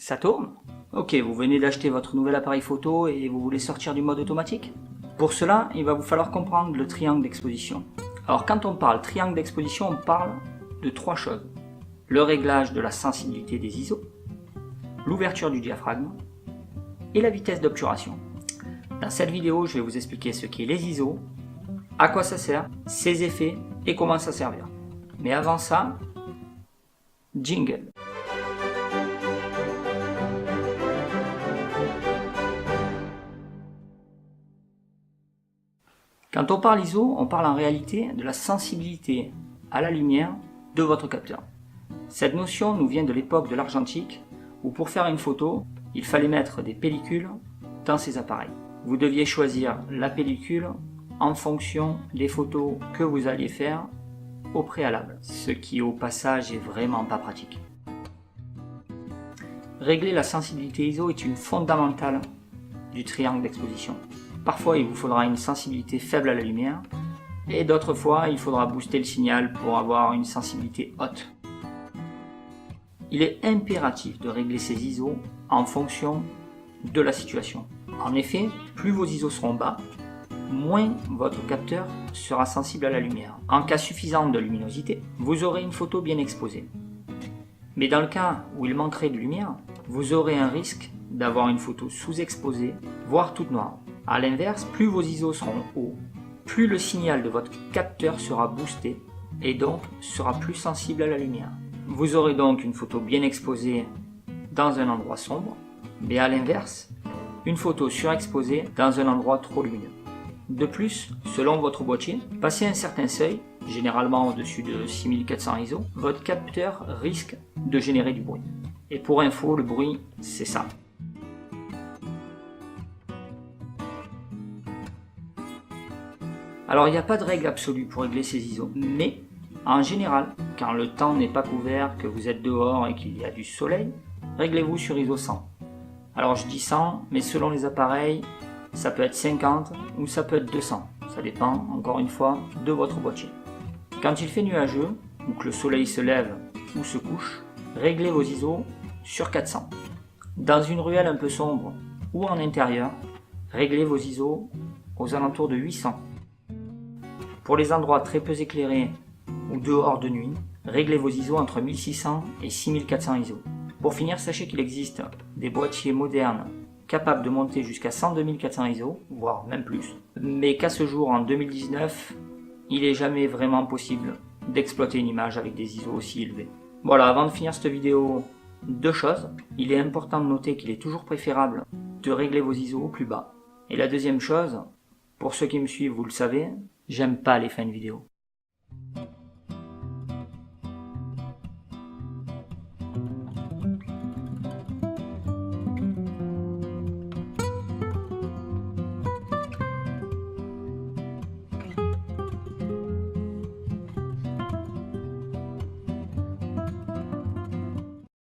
Ça tourne? Ok, vous venez d'acheter votre nouvel appareil photo et vous voulez sortir du mode automatique? Pour cela, il va vous falloir comprendre le triangle d'exposition. Alors quand on parle triangle d'exposition, on parle de trois choses. Le réglage de la sensibilité des ISO, l'ouverture du diaphragme et la vitesse d'obturation. Dans cette vidéo, je vais vous expliquer ce qu'est les ISO, à quoi ça sert, ses effets et comment ça servir. Mais avant ça, jingle. Quand on parle ISO, on parle en réalité de la sensibilité à la lumière de votre capteur. Cette notion nous vient de l'époque de l'argentique, où pour faire une photo, il fallait mettre des pellicules dans ces appareils. Vous deviez choisir la pellicule en fonction des photos que vous alliez faire au préalable, ce qui au passage est vraiment pas pratique. Régler la sensibilité ISO est une fondamentale du triangle d'exposition. Parfois il vous faudra une sensibilité faible à la lumière, et d'autres fois il faudra booster le signal pour avoir une sensibilité haute. Il est impératif de régler ces ISO en fonction de la situation. En effet, plus vos ISO seront bas, moins votre capteur sera sensible à la lumière. En cas suffisant de luminosité, vous aurez une photo bien exposée. Mais dans le cas où il manquerait de lumière, vous aurez un risque d'avoir une photo sous-exposée, voire toute noire. A l'inverse, plus vos ISO seront hauts, plus le signal de votre capteur sera boosté et donc sera plus sensible à la lumière. Vous aurez donc une photo bien exposée dans un endroit sombre, mais à l'inverse, une photo surexposée dans un endroit trop lumineux. De plus, selon votre boîtier, passé un certain seuil, généralement au-dessus de 6400 ISO, votre capteur risque de générer du bruit. Et pour info, le bruit, c'est ça. Alors il n'y a pas de règle absolue pour régler ces ISO, mais en général, quand le temps n'est pas couvert, que vous êtes dehors et qu'il y a du soleil, réglez-vous sur ISO 100. Alors je dis 100, mais selon les appareils, ça peut être 50 ou ça peut être 200. Ça dépend, encore une fois, de votre boîtier. Quand il fait nuageux, ou que le soleil se lève ou se couche, réglez vos ISO sur 400. Dans une ruelle un peu sombre ou en intérieur, réglez vos ISO aux alentours de 800. Pour les endroits très peu éclairés ou dehors de nuit, réglez vos ISO entre 1600 et 6400 ISO. Pour finir, sachez qu'il existe des boîtiers modernes capables de monter jusqu'à 102 400 ISO, voire même plus, mais qu'à ce jour, en 2019, il n'est jamais vraiment possible d'exploiter une image avec des ISO aussi élevés. Voilà, avant de finir cette vidéo, deux choses. Il est important de noter qu'il est toujours préférable de régler vos ISO au plus bas. Et la deuxième chose, pour ceux qui me suivent, vous le savez, j'aime pas les fins de vidéo.